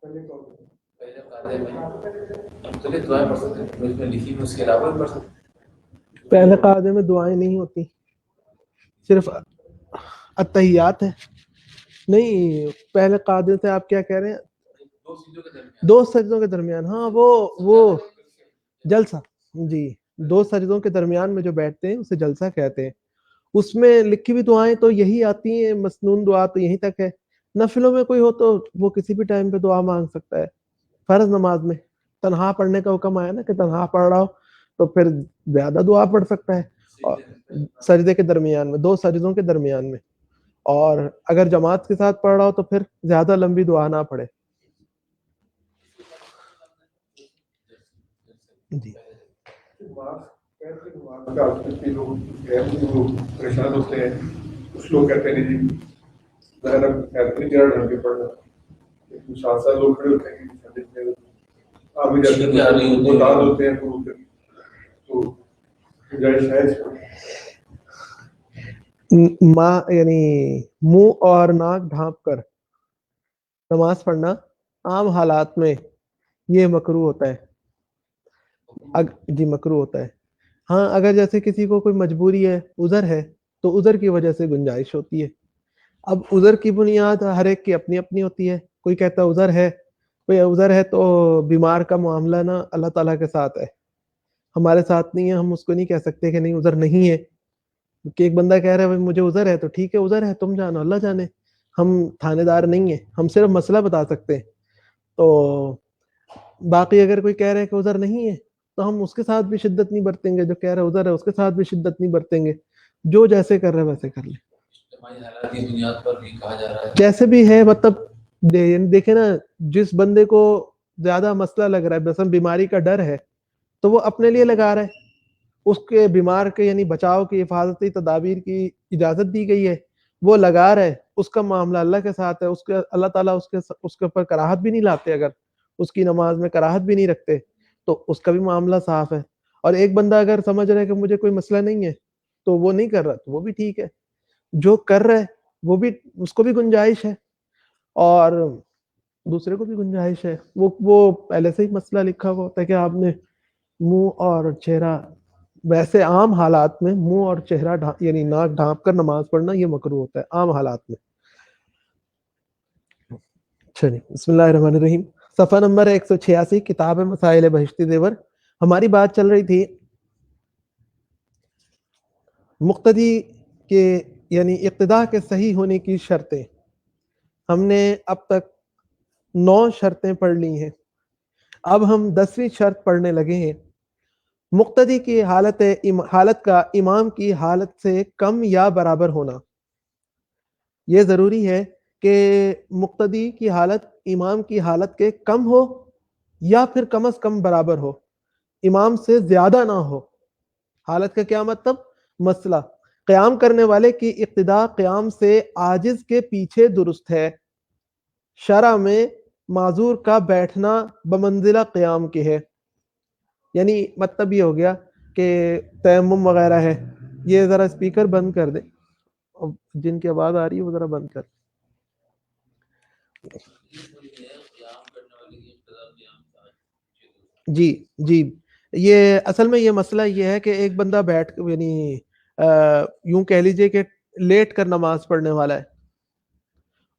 پہلے قاعدے میں مختلف دعائیں پڑھ سکتے ہیں، اس میں لکھی ہوئی اس کے علاوہ بھی پڑھ سکتے ہیں. پہلے قاعدے میں دعائیں نہیں ہوتی، صرف التحیات ہے. نہیں، پہلے قاعدے سے آپ کیا کہہ رہے ہیں؟ دو سجدوں کے درمیان. ہاں وہ جلسہ، جی، دو سجدوں کے درمیان میں جو بیٹھتے ہیں اسے جلسہ کہتے ہیں. اس میں لکھی ہوئی دعائیں تو یہی آتی ہیں، مسنون دعا تو یہیں تک ہے. نفلوں میں کوئی ہو تو وہ کسی بھی ٹائم پہ دعا مانگ سکتا ہے. فرض نماز میں تنہا پڑھنے کا حکم آیا نا کہ تنہا پڑھ رہا ہو تو پھر زیادہ دعا پڑھ سکتا ہے. اور سجدے کے درمیان میں، دو سجدوں کے درمیان میں. اور اگر جماعت کے ساتھ پڑھ رہا ہو تو پھر زیادہ لمبی دعا نہ پڑھے. جی پریشان ہوتے ہیں، کچھ لوگ کہتے ہیں جی ساتھ لوگ کھڑے ہوتے ہیں، ہوتے ہیں تو گنجائش ہے. یعنی منہ اور ناک ڈھانپ کر نماز پڑھنا عام حالات میں یہ مکروہ ہوتا ہے. جی مکروہ ہوتا ہے. ہاں اگر جیسے کسی کو کوئی مجبوری ہے، عذر ہے، تو عذر کی وجہ سے گنجائش ہوتی ہے. اب عذر کی بنیاد ہر ایک کی اپنی اپنی ہوتی ہے. کوئی کہتا ہے عذر ہے، کوئی عذر ہے تو بیمار کا معاملہ نا اللہ تعالیٰ کے ساتھ ہے، ہمارے ساتھ نہیں ہے. ہم اس کو نہیں کہہ سکتے کہ نہیں عذر نہیں ہے. کہ ایک بندہ کہہ رہا ہے مجھے عذر ہے تو ٹھیک ہے، عذر ہے، تم جانو، اللہ جانے. ہم تھانے دار نہیں ہیں، ہم صرف مسئلہ بتا سکتے ہیں. تو باقی اگر کوئی کہہ رہا ہے کہ عذر نہیں ہے تو ہم اس کے ساتھ بھی شدت نہیں برتیں گے. جو کہہ رہا ہے عذر ہے اس کے ساتھ بھی شدت نہیں برتیں گے. جو جیسے کر رہے ویسے کر لیں. اجتماعی حالات کی بنیاد پر بھی کہا جا رہا ہے جیسے بھی ہے. مطلب دیکھیں نا، جس بندے کو زیادہ مسئلہ لگ رہا ہے، مثلا بیماری کا ڈر ہے، تو وہ اپنے لیے لگا رہا ہے. اس کے بیمار کے یعنی بچاؤ کی حفاظتی تدابیر کی اجازت دی گئی ہے، وہ لگا رہا ہے. اس کا معاملہ اللہ کے ساتھ ہے. اس کے اللہ تعالیٰ اس کے اوپر کراہت بھی نہیں لاتے. اگر اس کی نماز میں کراہت بھی نہیں رکھتے تو اس کا بھی معاملہ صاف ہے. اور ایک بندہ اگر سمجھ رہا ہے کہ مجھے کوئی مسئلہ نہیں ہے تو وہ نہیں کر رہا تو وہ بھی ٹھیک ہے. جو کر رہا ہے وہ بھی، اس کو بھی گنجائش ہے اور دوسرے کو بھی گنجائش ہے. وہ پہلے سے ہی مسئلہ لکھا ہوا ہوتا ہے کہ آپ نے منہ اور چہرہ، ویسے عام حالات میں منہ اور چہرہ یعنی ناک ڈھانپ کر نماز پڑھنا یہ مکروہ ہوتا ہے عام حالات میں. چلیے بسم اللہ الرحمن الرحیم. صفحہ نمبر 186، کتاب مسائل بہشتی زیور. ہماری بات چل رہی تھی مقتدی کے یعنی اقتداء کے صحیح ہونے کی شرطیں. ہم نے اب تک 9 شرطیں پڑھ لی ہیں. اب ہم 10ویں شرط پڑھنے لگے ہیں. مقتدی کی حالت کا امام کی حالت سے کم یا برابر ہونا. یہ ضروری ہے کہ مقتدی کی حالت امام کی حالت کے کم ہو یا پھر کم از کم برابر ہو، امام سے زیادہ نہ ہو. حالت کا کیا مطلب؟ مسئلہ قیام کرنے والے کی اقتداء قیام سے عاجز کے پیچھے درست ہے. شرع میں معذور کا بیٹھنا بمنزلہ قیام کے ہے. یعنی مطلب یہ ہو گیا کہ تیمم وغیرہ ہے. یہ ذرا اسپیکر بند کر دیں، جن کی آواز آ رہی ہے وہ ذرا بند کر. جی یہ اصل میں یہ مسئلہ یہ ہے کہ ایک بندہ بیٹھ یعنی یوں کہہ لیجئے کہ لیٹ کر نماز پڑھنے والا ہے،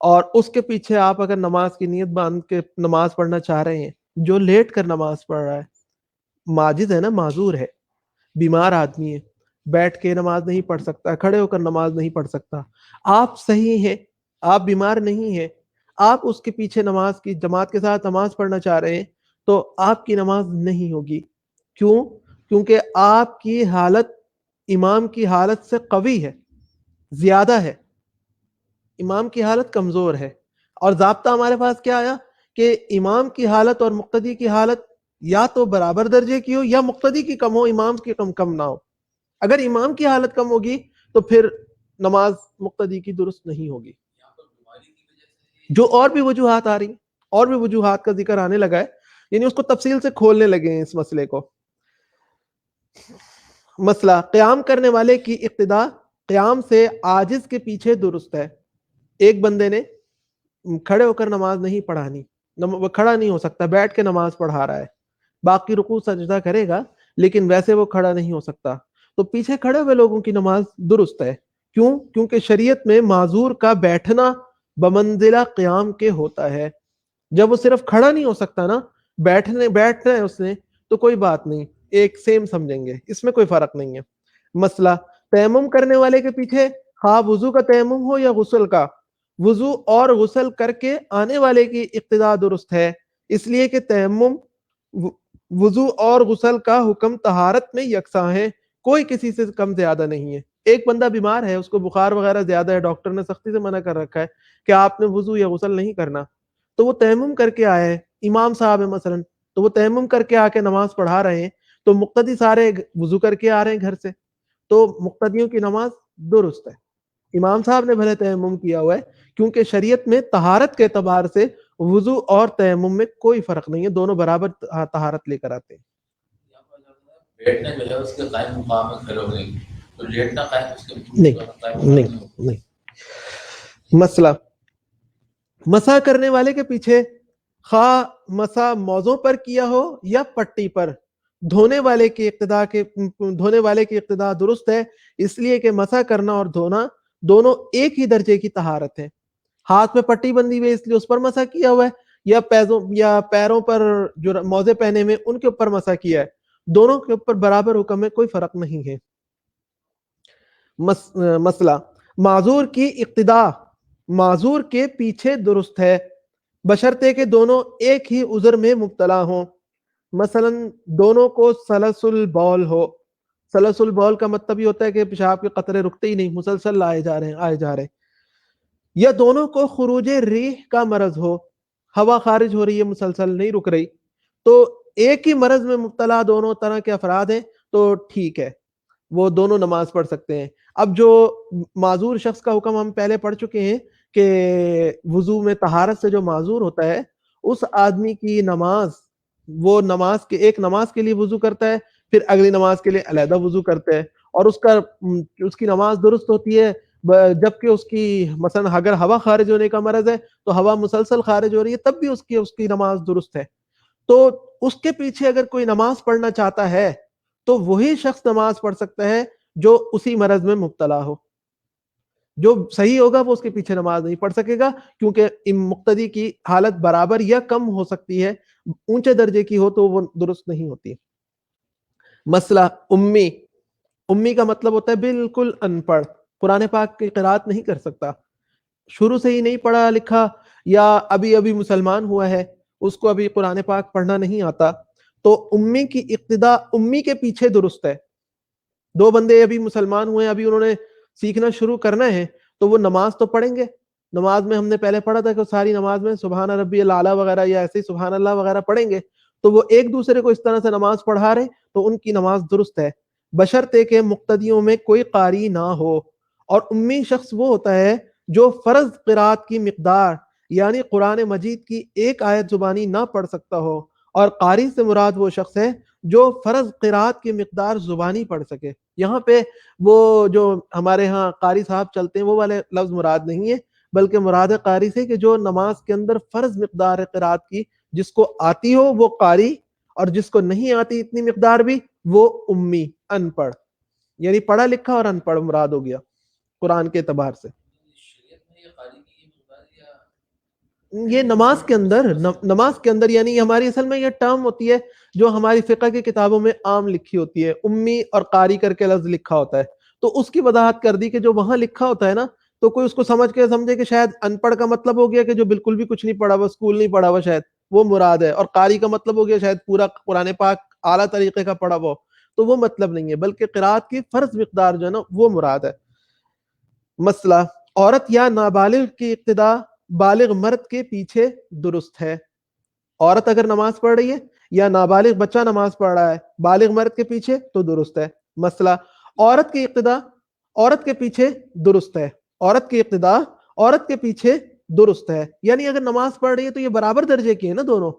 اور اس کے پیچھے آپ اگر نماز کی نیت باندھ کے نماز پڑھنا چاہ رہے ہیں. جو لیٹ کر نماز پڑھ رہا ہے معجز ہے نا، معذور ہے، بیمار آدمی ہے، بیٹھ کے نماز نہیں پڑھ سکتا، کھڑے ہو کر نماز نہیں پڑھ سکتا. آپ صحیح ہیں، آپ بیمار نہیں ہیں، آپ اس کے پیچھے نماز کی جماعت کے ساتھ نماز پڑھنا چاہ رہے ہیں تو آپ کی نماز نہیں ہوگی. کیوں؟ کیونکہ آپ کی حالت امام کی حالت سے قوی ہے، زیادہ ہے. امام کی حالت کمزور ہے. اور ضابطہ ہمارے پاس کیا آیا کہ امام کی حالت اور مقتدی کی حالت یا تو برابر درجے کی ہو یا مقتدی کی کم ہو، امام کی کم نہ ہو. اگر امام کی حالت کم ہوگی تو پھر نماز مقتدی کی درست نہیں ہوگی. جو اور بھی وجوہات آ رہی ہیں، اور بھی وجوہات کا ذکر آنے لگا ہے، یعنی اس کو تفصیل سے کھولنے لگے ہیں اس مسئلے کو. مسئلہ قیام کرنے والے کی اقتداء قیام سے عاجز کے پیچھے درست ہے. ایک بندے نے کھڑے ہو کر نماز نہیں پڑھانی، وہ کھڑا نہیں ہو سکتا, بیٹھ کے نماز پڑھا رہا ہے, باقی رکوع سجدہ کرے گا لیکن ویسے وہ کھڑا نہیں ہو سکتا, تو پیچھے کھڑے ہوئے لوگوں کی نماز درست ہے. کیوں؟ کیونکہ شریعت میں معذور کا بیٹھنا بمنزلہ قیام کے ہوتا ہے. جب وہ صرف کھڑا نہیں ہو سکتا نا, بیٹھنا ہے اس نے, تو کوئی بات نہیں, ایک سیم سمجھیں گے, اس میں کوئی فرق نہیں ہے. مسئلہ تیمم کرنے والے کے پیچھے خواہ وضو کا تیمم ہو یا غسل کا, وضو اور غسل کر کے آنے والے کی اقتداء درست ہے, اس لیے کہ تیمم وضو اور غسل کا حکم طہارت میں یکساں ہے, کوئی کسی سے کم زیادہ نہیں ہے. ایک بندہ بیمار ہے, اس کو بخار وغیرہ زیادہ ہے, ڈاکٹر نے سختی سے منع کر رکھا ہے کہ آپ نے وضو یا غسل نہیں کرنا, تو وہ تیمم کر کے آئے, امام صاحب ہے مثلا, تو وہ تیمم کر کے آ کے نماز پڑھا رہے ہیں, تو مقتدی سارے وضو کر کے آ رہے ہیں گھر سے, تو مقتدیوں کی نماز درست ہے. امام صاحب نے بھلے تیمم کیا ہوا ہے, کیونکہ شریعت میں طہارت کے اعتبار سے وضو اور تیمم میں کوئی فرق نہیں ہے, دونوں برابر طہارت لے کر آتے ہیں. بیٹھنا جو ہے اس کے قائم مقام میں کھڑے ہو گئے, تو لیٹنا قائم اس کے نہیں. مسئلہ مسح کرنے والے کے پیچھے خواہ مسح موزوں پر کیا ہو یا پٹی پر, دھونے والے کی اقتداء درست ہے, اس لیے کہ مسح کرنا اور دھونا دونوں ایک ہی درجے کی طہارت ہے. ہاتھ میں پٹی بندی ہوئی اس لیے اس پر مسح کیا ہوا ہے, یا پیروں پر جو موزے پہنے میں ان کے اوپر مسح کیا ہے, دونوں کے اوپر برابر حکم ہے, کوئی فرق نہیں ہے. مسئلہ معذور کی اقتداء معذور کے پیچھے درست ہے, بشرطے کہ دونوں ایک ہی عذر میں مبتلا ہوں. مثلا دونوں کو سلسل بول ہو, سلسل بول کا مطلب یہ ہوتا ہے کہ پیشاب کے قطرے رکتے ہی نہیں, مسلسل آئے جا رہے ہیں, یا دونوں کو خروج ریح کا مرض ہو, ہوا خارج ہو رہی ہے مسلسل نہیں رک رہی, تو ایک ہی مرض میں مبتلا دونوں طرح کے افراد ہیں, تو ٹھیک ہے, وہ دونوں نماز پڑھ سکتے ہیں. اب جو معذور شخص کا حکم ہم پہلے پڑھ چکے ہیں کہ وضو میں طہارت سے جو معذور ہوتا ہے, اس آدمی کی نماز, وہ ایک نماز کے لیے وضو کرتا ہے, پھر اگلی نماز کے لیے علیحدہ وضو کرتا ہے, اور اس کی نماز درست ہوتی ہے, جبکہ اس کی مثلا اگر ہوا خارج ہونے کا مرض ہے تو ہوا مسلسل خارج ہو رہی ہے, تب بھی اس کی نماز درست ہے. تو اس کے پیچھے اگر کوئی نماز پڑھنا چاہتا ہے تو وہی شخص نماز پڑھ سکتا ہے جو اسی مرض میں مبتلا ہو. جو صحیح ہوگا وہ اس کے پیچھے نماز نہیں پڑھ سکے گا, کیونکہ مقتدی کی حالت برابر یا کم ہو سکتی ہے, اونچے درجے کی ہو تو وہ درست نہیں ہوتی. مسئلہ امی کا مطلب ہوتا ہے بالکل ان پڑھ, قرآن پاک کی قرات نہیں کر سکتا, شروع سے ہی نہیں پڑھا لکھا, یا ابھی مسلمان ہوا ہے, اس کو ابھی قرآن پاک پڑھنا نہیں آتا, تو امی کی اقتداء امی کے پیچھے درست ہے. دو بندے ابھی مسلمان ہوئے, ابھی انہوں نے سیکھنا شروع کرنا ہے, تو وہ نماز تو پڑھیں گے. نماز میں ہم نے پہلے پڑھا تھا کہ ساری نماز میں سبحان ربی الاعلیٰ وغیرہ یا ایسے ہی سبحان اللہ وغیرہ پڑھیں گے, تو وہ ایک دوسرے کو اس طرح سے نماز پڑھا رہے, تو ان کی نماز درست ہے, بشرطے کہ مقتدیوں میں کوئی قاری نہ ہو. اور امی شخص وہ ہوتا ہے جو فرض قرات کی مقدار یعنی قرآن مجید کی ایک آیت زبانی نہ پڑھ سکتا ہو, اور قاری سے مراد وہ شخص ہے جو فرض قرات کی مقدار زبانی پڑھ سکے. یہاں پہ وہ جو ہمارے ہاں قاری صاحب چلتے ہیں وہ والے لفظ مراد نہیں ہے, بلکہ مراد قاری سے کہ جو نماز کے اندر فرض مقدار قرات کی جس کو آتی ہو وہ قاری, اور جس کو نہیں آتی اتنی مقدار بھی وہ امی ان پڑھ, یعنی پڑھا لکھا اور ان پڑھ مراد ہو گیا قرآن کے اعتبار سے. یہ نماز کے اندر یعنی ہماری اصل میں یہ ٹرم ہوتی ہے جو ہماری فقہ کی کتابوں میں عام لکھی ہوتی ہے, امی اور قاری کر کے لفظ لکھا ہوتا ہے, تو اس کی وضاحت کر دی کہ جو وہاں لکھا ہوتا ہے نا, تو کوئی اس کو سمجھے کہ شاید ان پڑھ کا مطلب ہو گیا کہ جو بالکل بھی کچھ نہیں پڑھا ہوا, اسکول نہیں پڑھا ہوا, شاید وہ مراد ہے, اور قاری کا مطلب ہو گیا شاید پورا قرآن پاک اعلیٰ طریقے کا پڑھا ہوا, تو وہ مطلب نہیں ہے, بلکہ قرات کی فرض مقدار جو ہے نا وہ مراد ہے. مسئلہ عورت یا نابالغ کی اقتداء بالغ مرد کے پیچھے درست ہے. عورت اگر نماز پڑھ رہی ہے یا نابالغ بچہ نماز پڑھ رہا ہے بالغ مرد کے پیچھے تو درست ہے. مسئلہ عورت کی اقتداء عورت کے پیچھے درست ہے, عورت کی اقتداء عورت کے پیچھے درست ہے, یعنی اگر نماز پڑھ رہی ہے تو یہ برابر درجے کی ہے نا, دونوں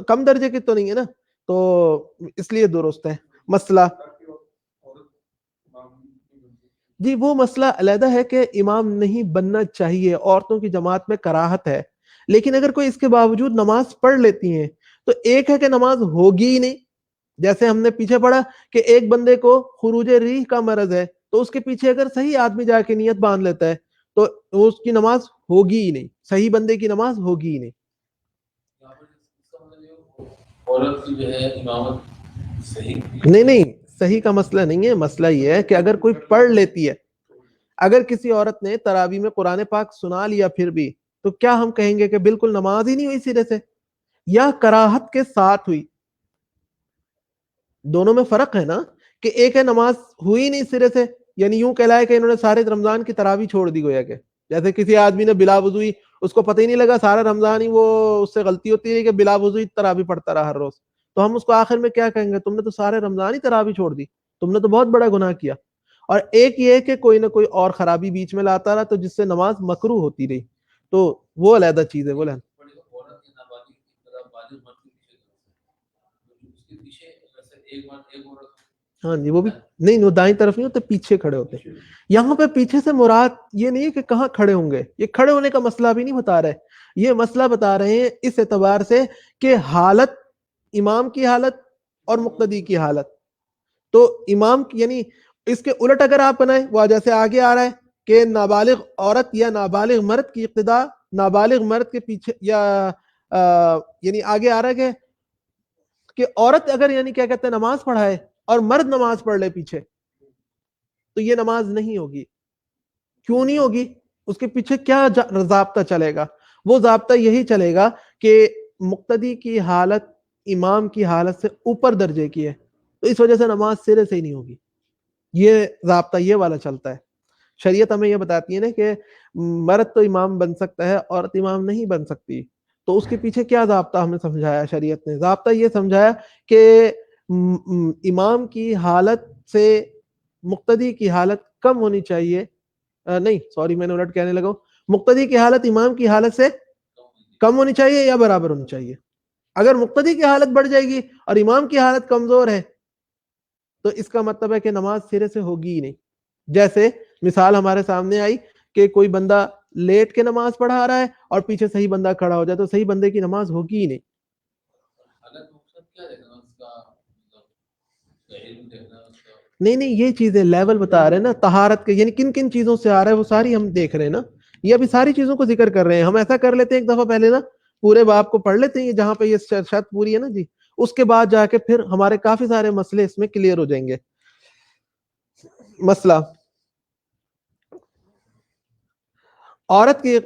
کم درجے کی تو نہیں ہے نا, تو اس لیے درست ہے. مسئلہ جی وہ مسئلہ علیحدہ ہے کہ امام نہیں بننا چاہیے, عورتوں کی جماعت میں کراہت ہے, لیکن اگر کوئی اس کے باوجود نماز پڑھ لیتی ہیں تو ایک ہے کہ نماز ہوگی ہی نہیں، جیسے ہم نے پیچھے پڑھا کہ ایک بندے کو خروج ریح کا مرض ہے تو اس کے پیچھے اگر صحیح آدمی جا کے نیت باندھ لیتا ہے تو اس کی نماز ہوگی ہی نہیں، صحیح بندے کی نماز ہوگی ہی نہیں۔ عورت کی جو ہے امامت صحیح نہیں صحیح کا مسئلہ نہیں ہے، مسئلہ یہ ہے کہ اگر کوئی پڑھ لیتی ہے، اگر کسی عورت نے تراویح میں قرآن پاک سنا لیا پھر بھی، تو کیا ہم کہیں گے کہ بالکل نماز ہی نہیں ہوئی سرے سے، یا کراہت کے ساتھ ہوئی؟ دونوں میں فرق ہے نا، کہ ایک ہے نماز ہوئی نہیں سرے سے، یعنی یوں کہلائے کہ انہوں نے سارے رمضان کی تراویح چھوڑ دی گویا کہ، جیسے کسی آدمی نے بلا وضوئی، اس کو پتہ ہی نہیں لگا سارا رمضان ہی وہ اس سے غلطی ہوتی ہے کہ بلا وضوئی تراویح پڑھتا رہا ہر روز، تو ہم اس کو آخر میں کیا کہیں گے؟ تم نے تو سارے رمضان ہی تراویح چھوڑ دی، تم نے تو بہت بڑا گناہ کیا۔ اور ایک یہ ہے کہ کوئی نہ کوئی اور خرابی بیچ میں لاتا رہا تو جس سے نماز مکروہ ہوتی رہی، تو وہ علیحدہ چیز ہے، وہ علیحدہ۔ عورت کے نابالغ کی طرح بالغ مرد کے پیچھے اس کے پیچھے ایک عورت، ہاں جی، وہ بھی نہیں، وہ دائیں طرف نہیں ہوتے، پیچھے کھڑے ہوتے ہیں۔ یہاں پہ پیچھے سے مراد یہ نہیں ہے کہ کہاں کھڑے ہوں گے، یہ کھڑے ہونے کا مسئلہ بھی نہیں بتا رہے، یہ مسئلہ بتا رہے ہیں اس اعتبار سے کہ حالت، امام کی حالت اور مقتدی کی حالت، تو امام یعنی اس کے الٹ اگر آپ بنائیں، وہ جیسے آگے آ رہا ہے کہ نابالغ عورت یا نابالغ مرد کی اقتداء نابالغ مرد کے پیچھے، یا یعنی آگے آ رہا ہے کہ عورت اگر یعنی کیا کہتے ہیں نماز پڑھائے اور مرد نماز پڑھ لے پیچھے، تو یہ نماز نہیں ہوگی۔ کیوں نہیں ہوگی؟ اس کے پیچھے کیا ضابطہ چلے گا؟ وہ ضابطہ یہی چلے گا کہ مقتدی کی حالت امام کی حالت سے اوپر درجے کی ہے، تو اس وجہ سے نماز سرے سے ہی نہیں ہوگی۔ یہ ضابطہ یہ والا چلتا ہے۔ شریعت ہمیں یہ بتاتی ہے نا کہ مرد تو امام بن سکتا ہے، عورت امام نہیں بن سکتی، تو اس کے پیچھے کیا ضابطہ ہمیں سمجھایا شریعت نے؟ ضابطہ یہ سمجھایا کہ امام کی حالت سے مقتدی کی حالت کم ہونی چاہیے، نہیں سوری میں نے الٹ کہنے لگا، مقتدی کی حالت امام کی حالت سے کم ہونی چاہیے یا برابر ہونی چاہیے۔ اگر مقتدی کی حالت بڑھ جائے گی اور امام کی حالت کمزور ہے تو اس کا مطلب ہے کہ نماز سرے سے ہوگی ہی نہیں۔ جیسے مثال ہمارے سامنے آئی کہ کوئی بندہ لیٹ کے نماز پڑھا رہا ہے اور پیچھے صحیح بندہ کھڑا ہو جائے تو صحیح بندے کی نماز ہوگی ہی نہیں۔ نہیں یہ چیزیں لیول بتا رہے ہیں نا طہارت کے، یعنی کن کن چیزوں سے آ رہا ہے وہ ساری ہم دیکھ رہے ہیں نا، یہ ابھی ساری چیزوں کو ذکر کر رہے ہیں۔ ہم ایسا کر لیتے ہیں ایک دفعہ پہلے نا پورے باب کو پڑھ لیتے ہیں جہاں پہ یہ شرط پوری ہے نا جی، اس کے بعد جا کے پھر ہمارے کافی سارے مسئلے اس میں کلیئر ہو جائیں گے۔ مسئلہ عورت کی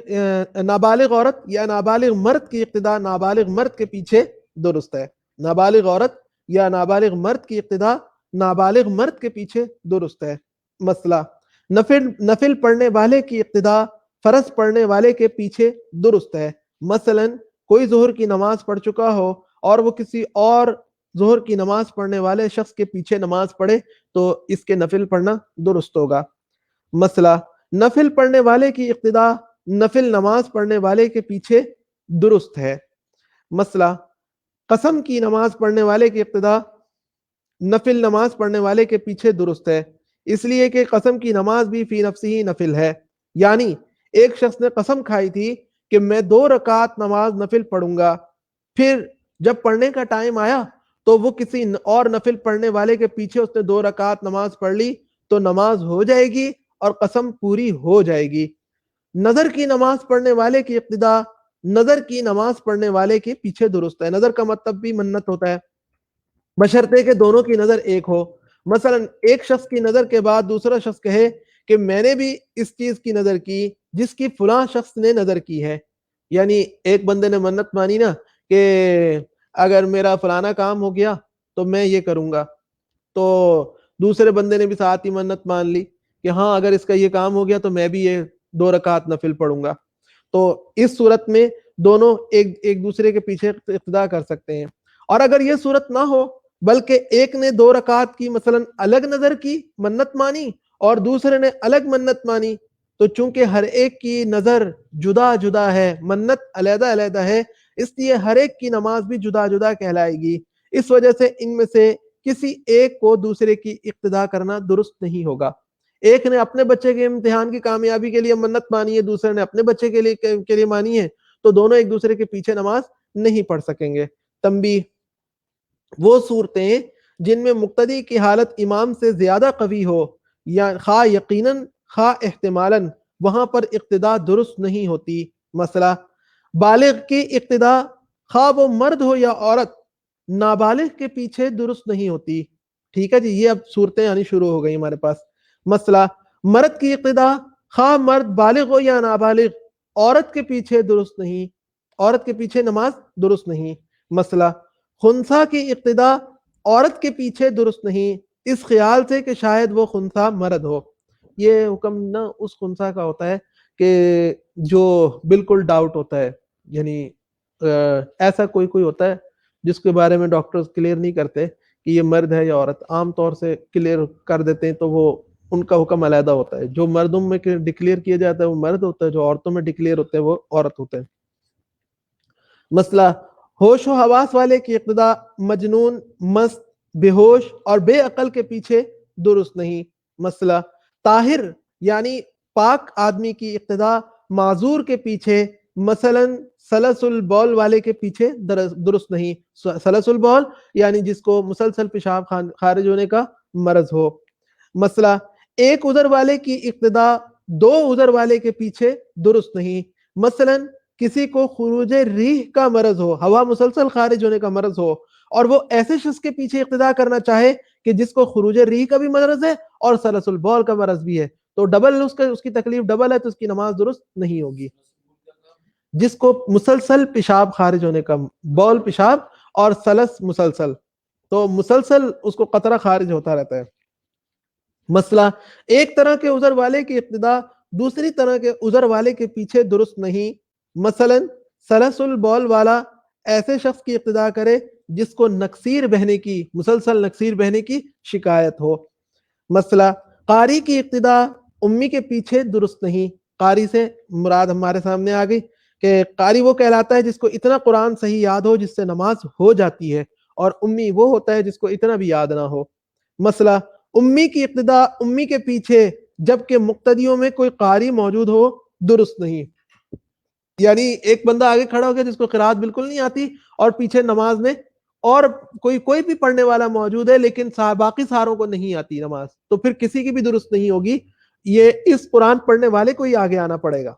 نابالغ عورت یا نابالغ مرد کی اقتداء نابالغ مرد کے پیچھے درست ہے۔ نابالغ عورت یا نابالغ مرد کی اقتداء نابالغ مرد کے پیچھے درست ہے۔ مسئلہ نفل پڑھنے والے کی اقتداء فرض پڑھنے والے کے پیچھے درست ہے۔ مثلا کوئی ظہر کی نماز پڑھ چکا ہو اور وہ کسی اور ظہر کی نماز پڑھنے والے شخص کے پیچھے نماز پڑھے تو اس کے نفل پڑھنا درست ہوگا۔ مسئلہ نفل پڑھنے والے کی اقتداء نفل نماز پڑھنے والے کے پیچھے درست ہے۔ مسئلہ قسم کی نماز پڑھنے والے کی اقتداء نفل نماز پڑھنے والے کے پیچھے درست ہے، اس لیے کہ قسم کی نماز بھی فی نفسی ہی نفل ہے، یعنی ایک شخص نے قسم کھائی تھی کہ میں 2 رکعت نماز نفل پڑھوں گا، پھر جب پڑھنے کا ٹائم آیا تو وہ کسی اور نفل پڑھنے والے کے پیچھے اس نے 2 رکعت نماز پڑھ لی تو نماز ہو جائے گی اور قسم پوری ہو جائے گی۔ نظر کی نماز پڑھنے والے کی اقتداء نظر کی نماز پڑھنے والے کے پیچھے درست ہے۔ نظر کا مطلب بھی منت ہوتا ہے، بشرطے کہ دونوں کی نظر ایک ہو۔ مثلا ایک شخص کی نظر کے بعد دوسرا شخص کہے کہ میں نے بھی اس چیز کی نظر کی جس کی فلاں شخص نے نظر کی ہے، یعنی ایک بندے نے منت مانی نا کہ اگر میرا فلانا کام ہو گیا تو میں یہ کروں گا، تو دوسرے بندے نے بھی ساتھ ہی منت مان لی کہ ہاں اگر اس کا یہ کام ہو گیا تو میں بھی یہ 2 رکعت نفل پڑھوں گا، تو اس صورت میں دونوں ایک دوسرے کے پیچھے اقتداء کر سکتے ہیں۔ اور اگر یہ صورت نہ ہو بلکہ ایک نے 2 رکعت کی مثلا الگ نظر کی منت مانی اور دوسرے نے الگ منت مانی، تو چونکہ ہر ایک کی نظر جدا جدا ہے، منت علیحدہ علیحدہ ہے، اس لیے ہر ایک کی نماز بھی جدا جدا کہلائے گی۔ اس وجہ سے ان میں سے کسی ایک کو دوسرے کی اقتداء کرنا درست نہیں ہوگا۔ ایک نے اپنے بچے کے امتحان کی کامیابی کے لیے منت مانی ہے، دوسرے نے اپنے بچے کے لیے مانی ہے، تو دونوں ایک دوسرے کے پیچھے نماز نہیں پڑھ سکیں گے۔ تنبیہ، وہ صورتیں جن میں مقتدی کی حالت امام سے زیادہ قوی ہو یا خواہ یقیناً خواہ احتمالاً، وہاں پر اقتداء درست نہیں ہوتی۔ مسئلہ، بالغ کی اقتداء خواہ وہ مرد ہو یا عورت نابالغ کے پیچھے درست نہیں ہوتی۔ ٹھیک ہے جی، یہ اب صورتیں آنی شروع ہو گئی ہمارے پاس۔ مسئلہ، مرد کی اقتداء خواہ مرد بالغ ہو یا نابالغ عورت کے پیچھے درست نہیں، عورت کے پیچھے نماز درست نہیں۔ مسئلہ، خنثیٰ کی اقتداء عورت کے پیچھے درست نہیں، اس خیال سے کہ شاید وہ خنثیٰ مرد ہو۔ یہ حکم نا اس خنثیٰ کا ہوتا ہے کہ جو بالکل ڈاؤٹ ہوتا ہے، یعنی ایسا کوئی ہوتا ہے جس کے بارے میں ڈاکٹرز کلیئر نہیں کرتے کہ یہ مرد ہے یا عورت، عام طور سے کلیئر کر دیتے ہیں تو وہ ان کا حکم علیحدہ ہوتا ہے۔ جو مردوں میں ڈکلیئر کیا جاتا ہے وہ مرد ہوتا ہے، جو عورتوں میں ڈکلیئر ہوتا ہے وہ عورت ہوتا ہے۔ مسئلہ، ہوش و حواس والے کی اقتداء مجنون، مست، بے ہوش اور بے عقل کے پیچھے درست نہیں۔ مسئلہ، طاہر یعنی پاک آدمی کی اقتداء معذور کے پیچھے، مثلاً سلس البول والے کے پیچھے درست نہیں۔ سلس البول یعنی جس کو مسلسل پیشاب خارج ہونے کا مرض ہو۔ مسئلہ، ایک عذر والے کی اقتداء دو عذر والے کے پیچھے درست نہیں۔ مثلاً کسی کو خروج ریح کا مرض ہو، ہوا مسلسل خارج ہونے کا مرض ہو، اور وہ ایسے شخص کے پیچھے اقتداء کرنا چاہے کہ جس کو خروج ریح کا بھی مرض ہے اور سلس البول کا مرض بھی ہے، تو ڈبل اس کی تکلیف ڈبل ہے، تو اس کی نماز درست نہیں ہوگی۔ جس کو مسلسل پیشاب خارج ہونے کا، بول پیشاب اور سلس مسلسل، تو مسلسل اس کو قطرہ خارج ہوتا رہتا ہے۔ مسئلہ، ایک طرح کے عذر والے کی اقتداء دوسری طرح کے عذر والے کے پیچھے درست نہیں۔ مثلا سلس البول والا ایسے شخص کی اقتداء کرے جس کو نکسیر بہنے کی، مسلسل نکسیر بہنے کی شکایت ہو۔ مسئلہ، قاری کی اقتداء امی کے پیچھے درست نہیں۔ قاری سے مراد ہمارے سامنے آ گئی کہ قاری وہ کہلاتا ہے جس کو اتنا قرآن صحیح یاد ہو جس سے نماز ہو جاتی ہے، اور امی وہ ہوتا ہے جس کو اتنا بھی یاد نہ ہو۔ مسئلہ، امی کی اقتداء امی کے پیچھے جبکہ مقتدیوں میں کوئی قاری موجود ہو درست نہیں۔ یعنی ایک بندہ آگے کھڑا ہو گیا جس کو قرات بالکل نہیں آتی، اور پیچھے نماز میں اور کوئی بھی پڑھنے والا موجود ہے لیکن باقی ساروں کو نہیں آتی نماز، تو پھر کسی کی بھی درست نہیں ہوگی۔ یہ اس قرآن پڑھنے والے کو ہی آگے آنا پڑے گا،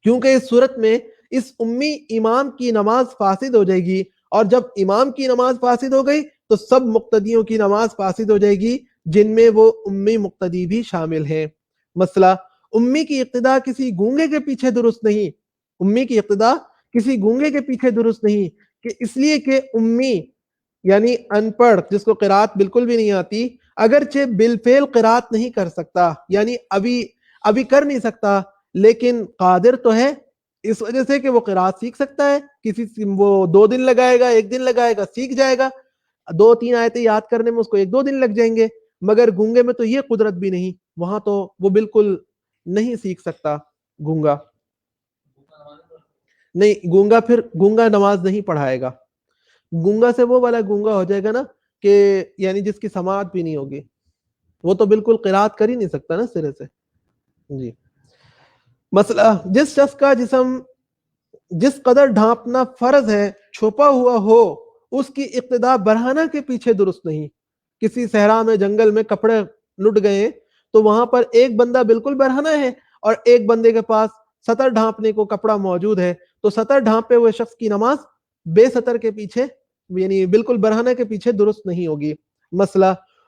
کیونکہ اس صورت میں اس امی امام کی نماز فاسد ہو جائے گی، اور جب امام کی نماز فاسد ہو گئی تو سب مقتدیوں کی نماز فاسد ہو جائے گی، جن میں وہ امی مقتدی بھی شامل ہیں۔ مسئلہ، امی کی اقتداء کسی گونگے کے پیچھے درست نہیں۔ امی کی اقتداء کسی گونگے کے پیچھے درست نہیں، کہ اس لیے کہ امی یعنی ان پڑھ جس کو قرات بالکل بھی نہیں آتی، اگرچہ بالفعل قرات نہیں کر سکتا، یعنی ابھی کر نہیں سکتا، لیکن قادر تو ہے، اس وجہ سے کہ وہ قرات سیکھ سکتا ہے۔ وہ 2 دن لگائے گا، 1 دن لگائے گا، سیکھ جائے گا۔ 2-3 آیتیں یاد کرنے میں اس کو 1-2 دن لگ جائیں گے، مگر گونگے میں تو یہ قدرت بھی نہیں، وہاں تو وہ بالکل نہیں سیکھ سکتا۔ گونگا نہیں، گونگا نماز نہیں پڑھائے گا۔ گونگا سے وہ والا گونگا ہو جائے گا نا کہ یعنی جس کی سماعت بھی نہیں ہوگی، وہ تو بالکل قرات کر ہی نہیں سکتا نا سرے سے۔ جی، مسئلہ، جس شخص کا جسم جس قدر ڈھانپنا فرض ہے چھپا ہوا ہو، اس کی اقتداء برہنہ کے پیچھے درست نہیں۔ کسی صحرا میں، جنگل میں کپڑے لٹ گئے تو وہاں پر ایک بندہ بالکل برہنہ ہے اور ایک بندے کے پاس سطر ڈھانپنے کو کپڑا موجود ہے، تو سطر ڈھانپے ہوئے شخص کی نماز بے سطر کے پیچھے یعنی بالکل برہنہ کے پیچھے درست نہیں ہوگی۔ مسئلہ،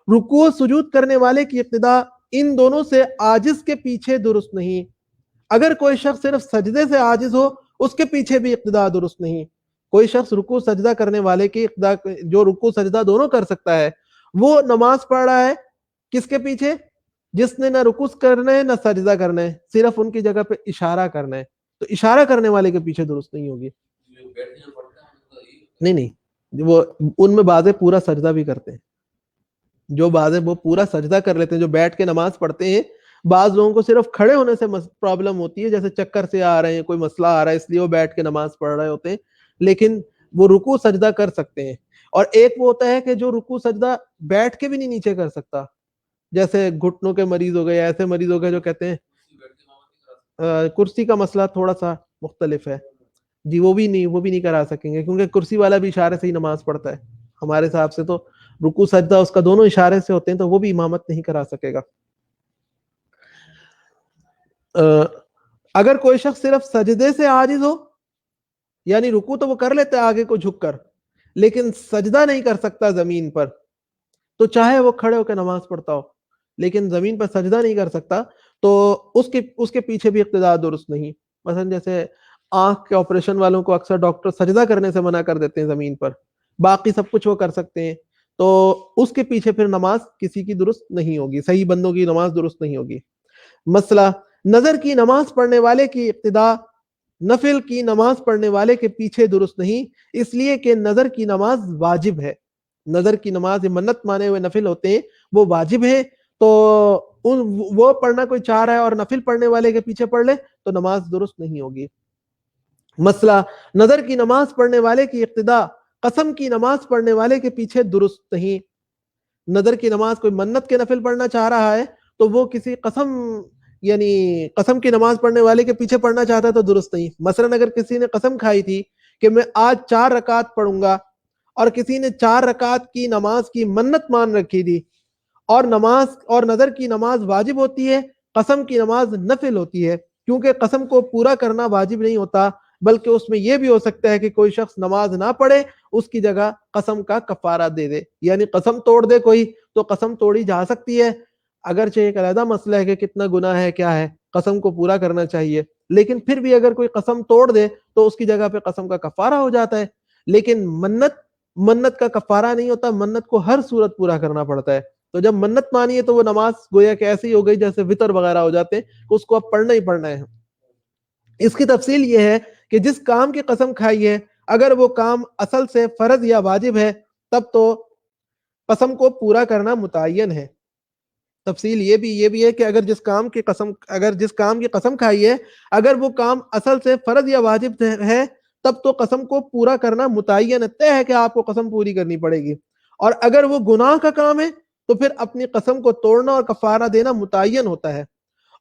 رکوع سجود کرنے والے کی اقتداء ان دونوں سے عاجز کے پیچھے درست نہیں۔ اگر کوئی شخص صرف سجدے سے عاجز ہو، اس کے پیچھے بھی اقتداء درست نہیں۔ کوئی شخص رکوع سجدہ کرنے والے کی اقتداء، جو رکوع سجدہ دونوں کر سکتا ہے، وہ نماز پڑھ رہا ہے کس کے پیچھے؟ جس نے نہ رکوع کرنا ہے نہ سجدہ کرنا ہے، صرف ان کی جگہ پہ اشارہ کرنا ہے، تو اشارہ کرنے والے کے پیچھے درست نہیں ہوگی۔ نہیں، وہ ان میں بعض پورا سجدہ بھی کرتے ہیں، جو بعض وہ پورا سجدہ کر لیتے ہیں، جو بیٹھ کے نماز پڑھتے ہیں۔ بعض لوگوں کو صرف کھڑے ہونے سے پرابلم ہوتی ہے، جیسے چکر سے آ رہے ہیں، کوئی مسئلہ آ رہا ہے، اس لیے وہ بیٹھ کے نماز پڑھ رہے ہوتے ہیں، لیکن وہ رکوع سجدہ کر سکتے ہیں۔ اور ایک وہ ہوتا ہے کہ جو رکوع سجدہ بیٹھ کے بھی نہیں نیچے کر سکتا، جیسے گھٹنوں کے مریض ہو گئے، ایسے مریض ہو گئے جو کہتے ہیں کرسی کا مسئلہ تھوڑا سا مختلف ہے، جی وہ بھی نہیں کرا سکیں گے، کیونکہ کرسی والا بھی اشارے سے ہی نماز پڑھتا ہے ہمارے حساب سے، تو رکوع سجدہ اس کا دونوں اشارے سے ہوتے ہیں، تو وہ بھی امامت نہیں کرا سکے گا۔ اگر کوئی شخص صرف سجدے سے عاجز ہو، یعنی رکوع تو وہ کر لیتا ہے آگے کو جھک کر، لیکن سجدہ نہیں کر سکتا زمین پر، تو چاہے وہ کھڑے ہو کے نماز پڑھتا ہو لیکن زمین پر سجدہ نہیں کر سکتا، تو اس کے پیچھے بھی اقتداء درست نہیں۔ مثلا جیسے آنکھ کے آپریشن والوں کو اکثر ڈاکٹر سجدہ کرنے سے منع کر دیتے ہیں زمین پر، باقی سب کچھ وہ کر سکتے ہیں، تو اس کے پیچھے پھر نماز کسی کی درست نہیں ہوگی، صحیح بندوں کی نماز درست نہیں ہوگی۔ مسئلہ نظر کی نماز پڑھنے والے کی اقتداء نفل کی نماز پڑھنے والے کے پیچھے درست نہیں، اس لیے کہ نظر کی نماز واجب ہے، نظر کی نماز منت مانے ہوئے نفل ہوتے ہیں وہ واجب ہے، تو وہ پڑھنا کوئی چاہ رہا ہے اور نفل پڑھنے والے کے پیچھے پڑھ لے تو نماز درست نہیں ہوگی۔ مسئلہ نظر کی نماز پڑھنے والے کی اقتداء قسم کی نماز پڑھنے والے کے پیچھے درست نہیں، نظر کی نماز کوئی منت کے نفل پڑھنا چاہ رہا ہے تو وہ کسی قسم کی نماز پڑھنے والے کے پیچھے پڑھنا چاہتا ہے تو درست نہیں۔ مثلا اگر کسی نے قسم کھائی تھی کہ میں آج 4 رکعت پڑھوں گا، اور کسی نے 4 رکعت کی نماز کی منت مان رکھی تھی، اور نظر کی نماز واجب ہوتی ہے، قسم کی نماز نفل ہوتی ہے، کیونکہ قسم کو پورا کرنا واجب نہیں ہوتا، بلکہ اس میں یہ بھی ہو سکتا ہے کہ کوئی شخص نماز نہ پڑھے، اس کی جگہ قسم کا کفارہ دے دے، یعنی قسم توڑ دے کوئی تو قسم توڑی جا سکتی ہے، اگرچہ ایک علیحدہ مسئلہ ہے کہ کتنا گناہ ہے کیا ہے، قسم کو پورا کرنا چاہیے، لیکن پھر بھی اگر کوئی قسم توڑ دے تو اس کی جگہ پہ قسم کا کفارہ ہو جاتا ہے۔ لیکن منت کا کفارہ نہیں ہوتا، منت کو ہر صورت پورا کرنا پڑتا ہے، تو جب منت مانی ہے تو وہ نماز گویا کہ ایسی ہو گئی جیسے وتر وغیرہ ہو جاتے ہیں، اس کو اب پڑھنا ہی پڑھنا ہے۔ اس کی تفصیل یہ ہے کہ جس کام کی قسم کھائی ہے اگر وہ کام اصل سے فرض یا واجب ہے تب تو قسم کو پورا کرنا متعین ہے۔ تفصیل یہ بھی ہے کہ اگر جس کام کی قسم کھائی ہے اگر وہ کام اصل سے فرض یا واجب ہے تب تو قسم کو پورا کرنا متعین طے ہے کہ آپ کو قسم پوری کرنی پڑے گی، اور اگر وہ گناہ کا کام ہے تو پھر اپنی قسم کو توڑنا اور کفارہ دینا متعین ہوتا ہے،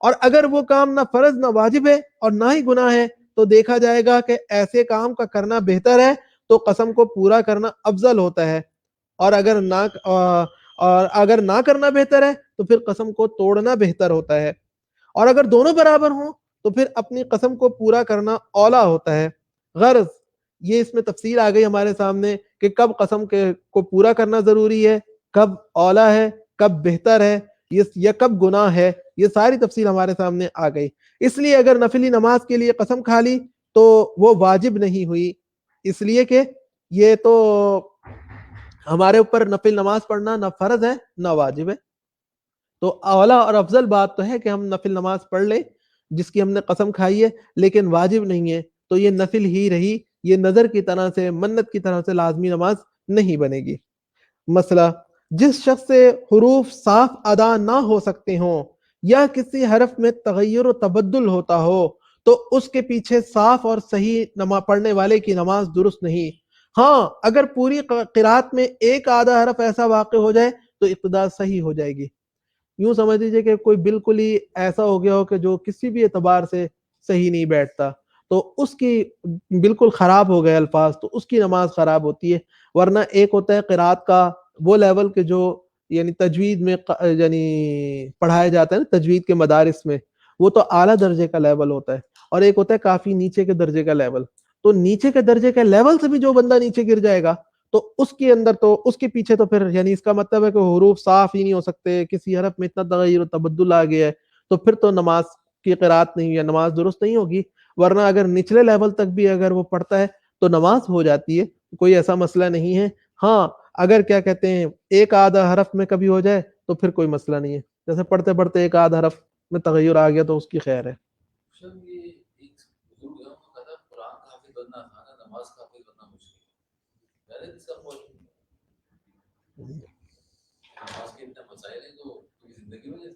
اور اگر وہ کام نہ فرض نہ واجب ہے اور نہ ہی گناہ ہے تو دیکھا جائے گا کہ ایسے کام کا کرنا بہتر ہے تو قسم کو پورا کرنا افضل ہوتا ہے، اور اگر نہ کرنا بہتر ہے تو پھر قسم کو توڑنا بہتر ہوتا ہے، اور اگر دونوں برابر ہوں تو پھر اپنی قسم کو پورا کرنا اولا ہوتا ہے۔ غرض یہ اس میں تفصیل آ گئی ہمارے سامنے کہ کب قسم کو پورا کرنا ضروری ہے، کب اولا ہے، کب بہتر ہے، یا کب گناہ ہے، یہ ساری تفصیل ہمارے سامنے آ گئی۔ اس لیے اگر نفلی نماز کے لیے قسم کھا لی تو وہ واجب نہیں ہوئی، اس لیے کہ یہ تو ہمارے اوپر نفل نماز پڑھنا نہ فرض ہے نہ واجب ہے، تو اولا اور افضل بات تو ہے کہ ہم نفل نماز پڑھ لیں جس کی ہم نے قسم کھائی ہے، لیکن واجب نہیں ہے تو یہ نفل ہی رہی، یہ نظر کی طرح سے منت کی طرح سے لازمی نماز نہیں بنے گی۔ مسئلہ جس شخص سے حروف صاف ادا نہ ہو سکتے ہوں یا کسی حرف میں تغیر و تبدل ہوتا ہو تو اس کے پیچھے صاف اور صحیح نماز پڑھنے والے کی نماز درست نہیں۔ ہاں اگر پوری قرات میں ایک آدھا حرف ایسا واقع ہو جائے تو ابتدا صحیح ہو جائے گی، یوں سمجھ لیجئے کہ کوئی بالکل ہی ایسا ہو گیا ہو کہ جو کسی بھی اعتبار سے صحیح نہیں بیٹھتا تو اس کی بالکل خراب ہو گئے الفاظ تو اس کی نماز خراب ہوتی ہے، ورنہ ایک ہوتا ہے قرات کا وہ لیول کہ جو یعنی تجوید میں یعنی پڑھایا جاتا ہے نا، تجوید کے مدارس میں وہ تو اعلیٰ درجے کا لیول ہوتا ہے، اور ایک ہوتا ہے کافی نیچے کے درجے کا لیول، تو نیچے کے درجے کے لیول سے بھی جو بندہ نیچے گر جائے گا تو اس کے اندر تو اس کے پیچھے تو پھر یعنی اس کا مطلب ہے کہ حروف صاف ہی نہیں ہو سکتے، کسی حرف میں اتنا تغیر و تبدل آ گیا ہے تو پھر تو نماز کی قرات نہیں ہے، نماز درست نہیں ہوگی، ورنہ اگر نچلے لیول تک بھی اگر وہ پڑھتا ہے تو نماز ہو جاتی ہے، کوئی ایسا مسئلہ نہیں ہے۔ ہاں اگر کیا کہتے ہیں ایک آدھا حرف میں کبھی ہو جائے تو پھر کوئی مسئلہ نہیں ہے، جیسے پڑھتے پڑھتے ایک آدھا حرف میں تغیر آ گیا تو اس کی خیر ہے۔ یہ ایک بزرگ ہے، انہوں نے کہا قرآن کا حافظ بننا آسان ہے، نماز کا حافظ بننا مشکل ہے، پہلے اس کا قول نماز کے اتنے مسائل ہیں تو پوری زندگی میں